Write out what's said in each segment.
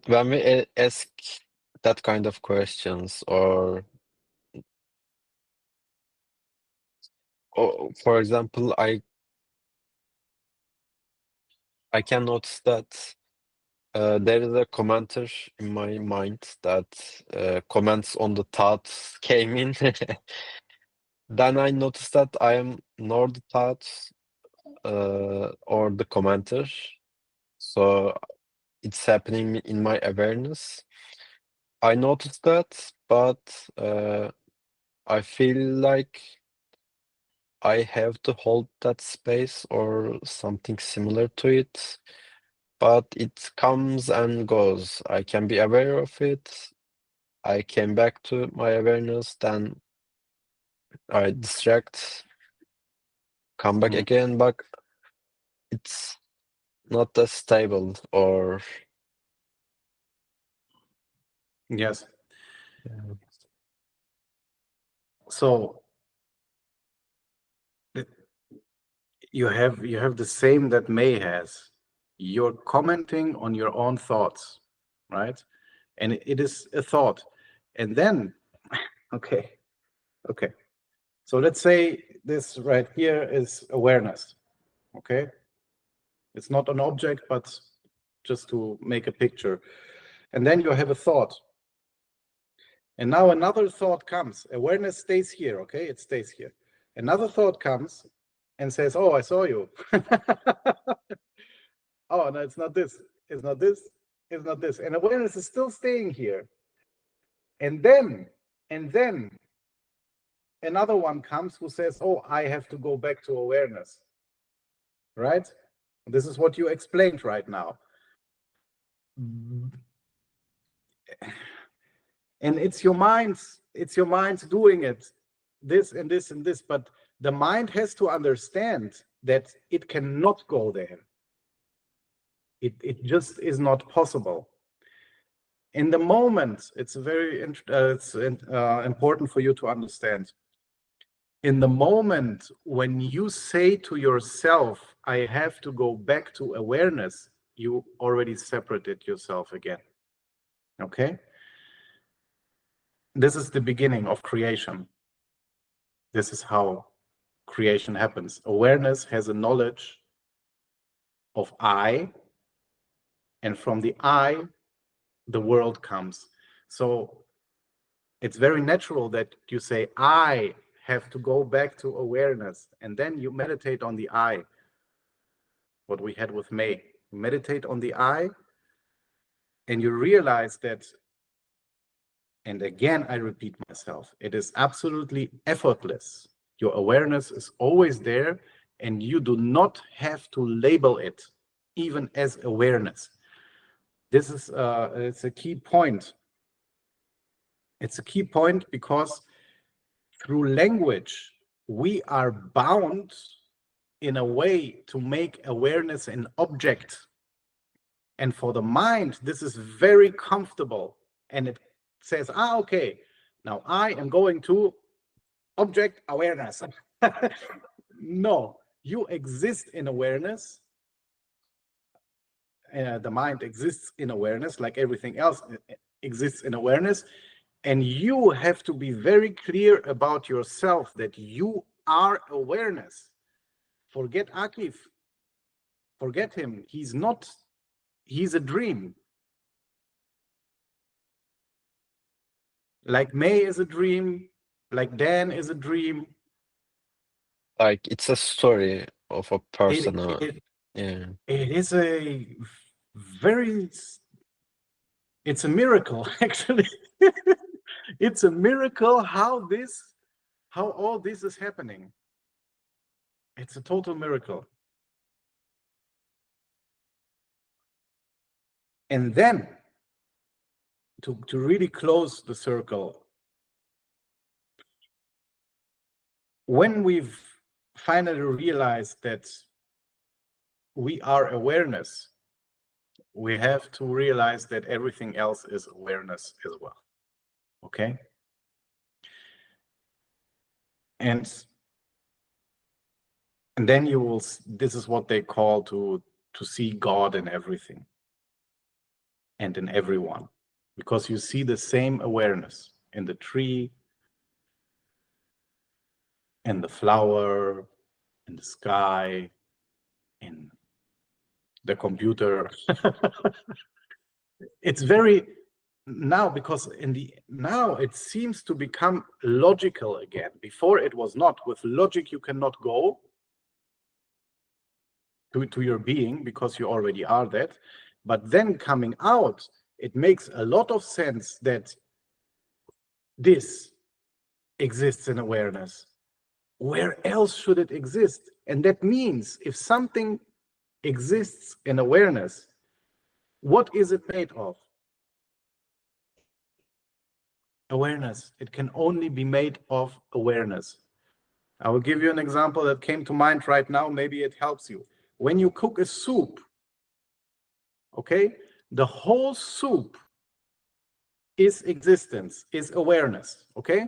when we ask that kind of questions, or for example, I can notice that there is a commenter in my mind that comments on the thoughts came in. Then I noticed that I am nor the thoughts or the commenter, so it's happening in my awareness. I noticed that, but I feel like I have to hold that space or something similar to it, but it comes and goes. I can be aware of it. I came back to my awareness, then I distract, come back Mm. again, but it's not as stable or Yes. yeah. So th- you have the same that May has. You're commenting on your own thoughts, right? And it is a thought. And then, okay, okay. So let's say this right here is awareness, okay? It's not an object, but just to make a picture. And then you have a thought. And now another thought comes. Awareness stays here, okay? It stays here. Another thought comes and says, oh, I saw you. Oh, no, it's not this. It's not this. It's not this. And awareness is still staying here. And then another one comes who says, oh, I have to go back to awareness, right? This is what you explained right now. And it's your mind doing it, this and this and this, but the mind has to understand that it cannot go there. It just is not possible. In the moment, it's very important for you to understand. In the moment when you say to yourself, I have to go back to awareness, you already separated yourself again. Okay? This is the beginning of creation. This is how creation happens. Awareness has a knowledge of I, and from the I, the world comes. So it's very natural that you say, I have to go back to awareness, and then you meditate on the I, what we had with May. You meditate on the I, and you realize that, and again, I repeat myself, it is absolutely effortless. Your awareness is always there, and you do not have to label it even as awareness. This is it's a key point. It's a key point because through language, we are bound in a way to make awareness an object. And for the mind, this is very comfortable. And it says, okay, now I am going to object awareness. No, you exist in awareness. The mind exists in awareness, like everything else exists in awareness. And you have to be very clear about yourself that you are awareness. Forget Akif. Forget him. He's not, he's a dream. Like May is a dream, like Dan is a dream. Like it's a story of a person. It Yeah, is a very, it's a miracle, actually. It's a miracle how all this is happening. It's a total miracle. And then to really close the circle, when we've finally realized that we are awareness, we have to realize that everything else is awareness as well. Okay? And then you will, this is what they call to see God in everything. and in everyone, because you see the same awareness in the tree, in the flower, in the sky, in the computer. It's very now, because now it seems to become logical again. Before it was not. With logic you cannot go to your being because you already are that. But then coming out, it makes a lot of sense that this exists in awareness. Where else should it exist? And that means if something exists in awareness, what is it made of? Awareness. It can only be made of awareness. I will give you an example that came to mind right now. Maybe it helps you. When you cook a soup, okay, the whole soup is existence, is awareness, okay?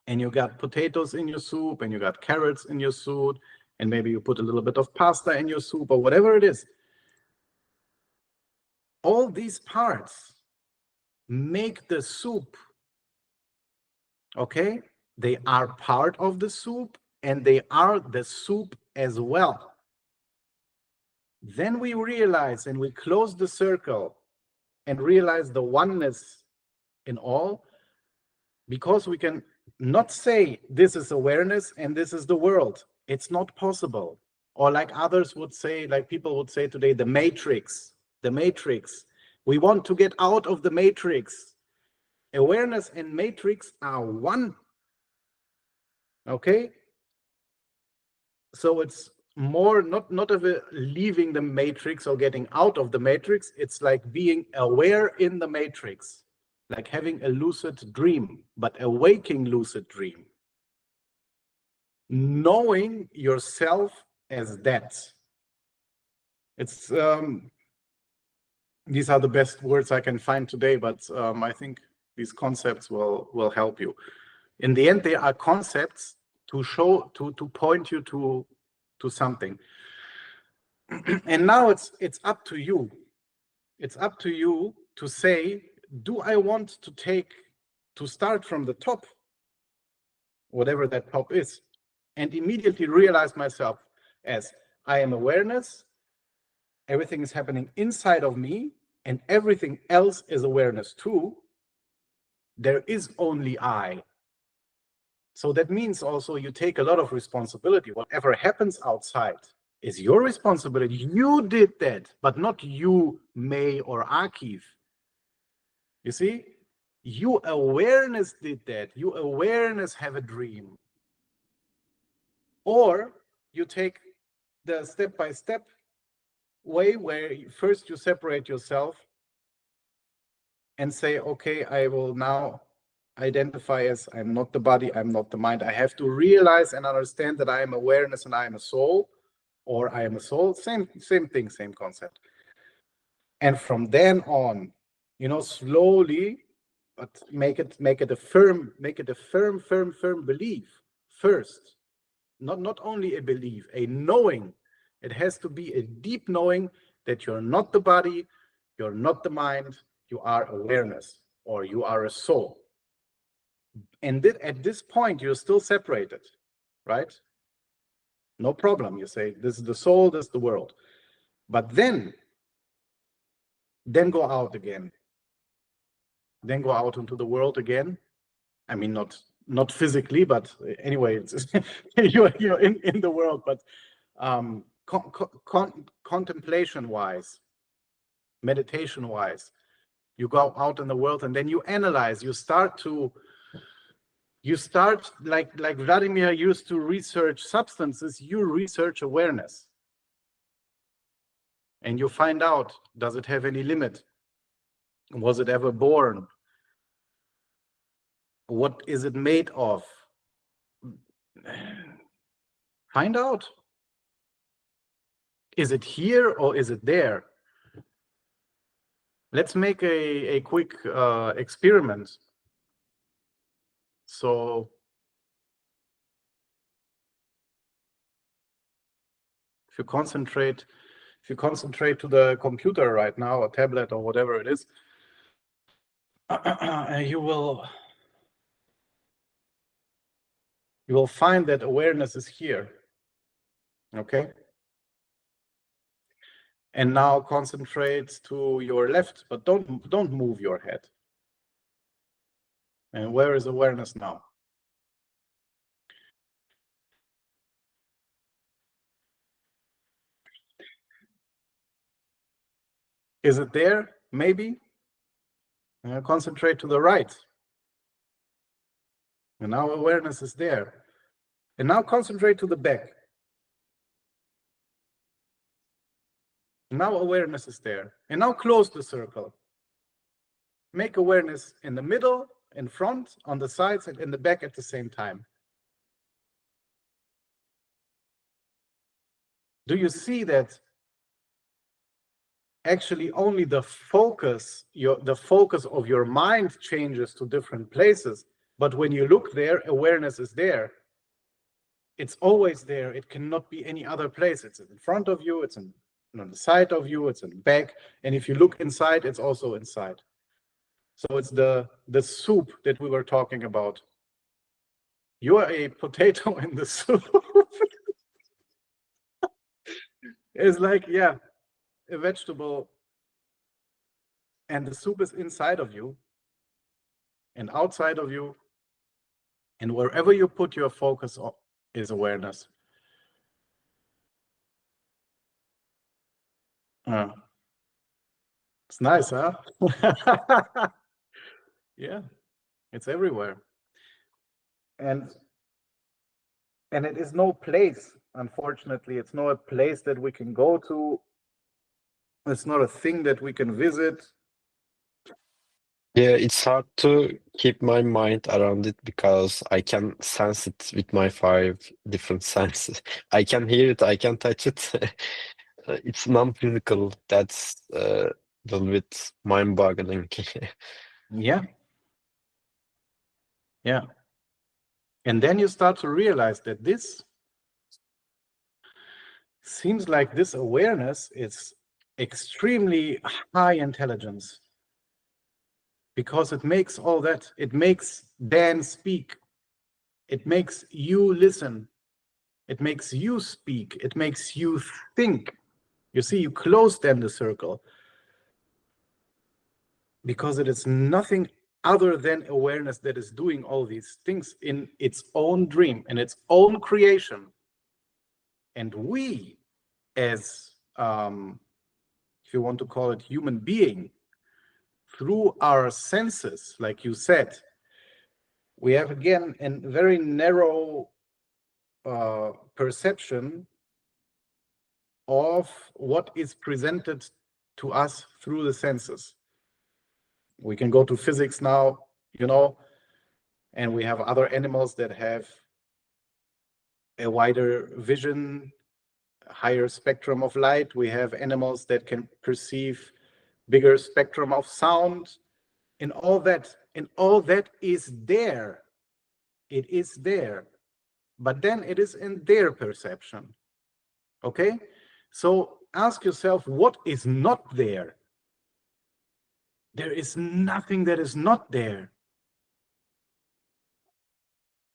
And you got potatoes in your soup, and you got carrots in your soup, and maybe you put a little bit of pasta in your soup, or whatever it is. All these parts make the soup, okay? They are part of the soup, and they are the soup as well. Then we realize, and we close the circle and realize the oneness in all, because we can not say this is awareness and this is the world. It's not possible. Or like others would say, like people would say today, the matrix. The matrix. We want to get out of the matrix. Awareness and matrix are one. Okay? So it's more not of a leaving the matrix or getting out of the matrix. It's like being aware in the matrix, like having a lucid dream, but a waking lucid dream. Knowing yourself as that. It's these are the best words I can find today, but I think these concepts will help you. In the end, they are concepts to show, to point you to something. And now it's up to you. It's up to you to say, do I want to start from the top, whatever that top is, and immediately realize myself as I am awareness, everything is happening inside of me, and everything else is awareness too. There is only I. So that means also you take a lot of responsibility. Whatever happens outside is your responsibility. You did that, but not you, May or Akiv. You see? You awareness did that. You awareness have a dream. Or you take the step-by-step way where first you separate yourself and say, okay, I will now identify as I'm not the body, I'm not the mind. I have to realize and understand that I am awareness and I am a soul, or I am a soul. Same thing, same concept. And from then on, slowly, but make it a firm belief first. Not only a belief, a knowing. It has to be a deep knowing that you're not the body, you're not the mind, you are awareness, or you are a soul. And at this point, you're still separated, right? No problem. You say, this is the soul, this is the world. But then go out again. Then go out into the world again. I mean, not physically, but anyway, it's you're in the world, but contemplation-wise, meditation-wise, you go out in the world and then you analyze. You start like Vladimir used to research substances, you research awareness. And you find out, does it have any limit? Was it ever born? What is it made of? Find out. Is it here or is it there? Let's make a quick experiment. So if you concentrate If you concentrate to the computer right now, or tablet, or whatever it is, you will find that awareness is here. Okay? And now concentrate to your left, but don't move your head. And where is awareness now? Is it there? Maybe. Concentrate to the right. And now awareness is there. And now concentrate to the back. And now awareness is there. And now close the circle. Make awareness in the middle, in front, on the sides, and in the back at the same time. Do you see that actually only the focus of your mind changes to different places, but when you look there, awareness is there. It's always there. It cannot be any other place. It's in front of you, it's on the side of you, it's in the back, and if you look inside, it's also inside. So it's the soup that we were talking about. You are a potato in the soup. It's like, yeah, a vegetable, and the soup is inside of you and outside of you, and wherever you put your focus on is awareness. It's nice, huh? Yeah, it's everywhere. And it is no place, unfortunately. It's not a place that we can go to. It's not a thing that we can visit. Yeah, it's hard to keep my mind around it because I can sense it with my 5 different senses. I can hear it, I can touch it. It's non-physical. That's a little bit mind-boggling. Yeah. Yeah. And then you start to realize that this seems like this awareness is extremely high intelligence, because it makes all that. It makes Dan speak. It makes you listen. It makes you speak. It makes you think. You see, you close then the circle, because it is nothing other than awareness that is doing all these things in its own dream, in its own creation. And we, as if you want to call it human being, through our senses, like you said, we have again a very narrow perception of what is presented to us through the senses. We can go to physics now, and we have other animals that have a wider vision, higher spectrum of light. We have animals that can perceive bigger spectrum of sound, and all that is there. It is there, but then it is in their perception. Okay, so ask yourself, what is not there? There is nothing that is not there.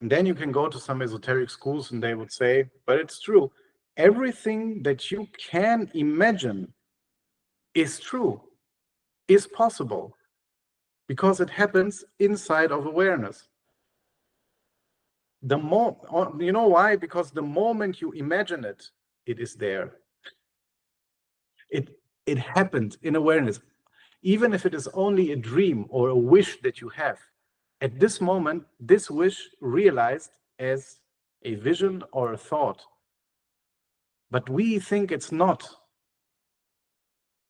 And then you can go to some esoteric schools and they would say, but it's true, everything that you can imagine is true, is possible, because it happens inside of awareness. You know why? Because the moment you imagine it, it is there. It happened in awareness. Even if it is only a dream or a wish that you have, at this moment, this wish realized as a vision or a thought. But we think it's not.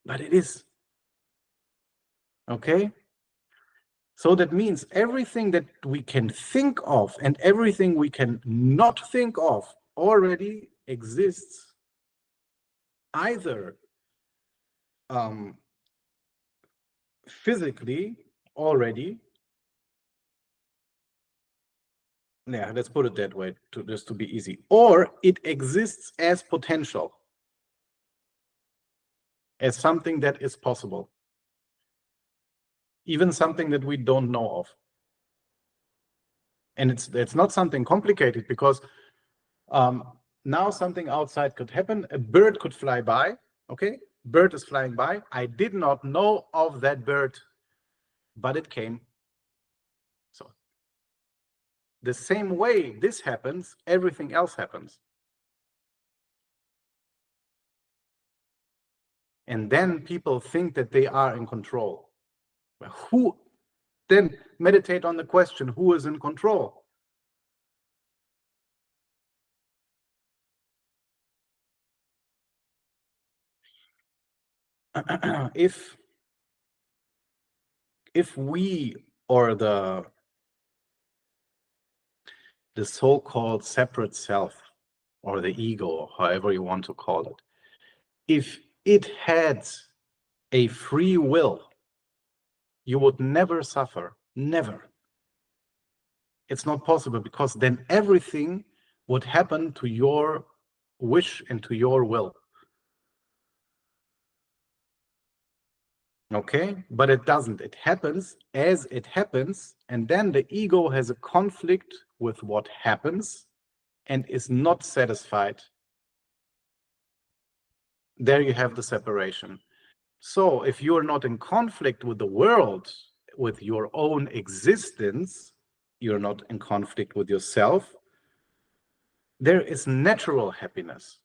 But it is. Okay? So that means everything that we can think of and everything we can not think of already exists, either physically already. Yeah, let's put it that way, just to be easy. Or it exists as potential. as something that is possible, even something that we don't know of. And it's not something complicated, because now something outside could happen. A bird could fly by. Okay, bird is flying by. I did not know of that bird, but it came. So the same way this happens, everything else happens. And then people think that they are in control. Who then meditate on the question, who is in control? If we, or the so-called separate self, or the ego, or however you want to call it, if it had a free will, you would never suffer. Never. It's not possible, because then everything would happen to your wish and to your will. Okay, but it doesn't. It happens as it happens, and then the ego has a conflict with what happens and is not satisfied. There you have the separation. So if you're not in conflict with the world, with your own existence, you're not in conflict with yourself, there is natural happiness.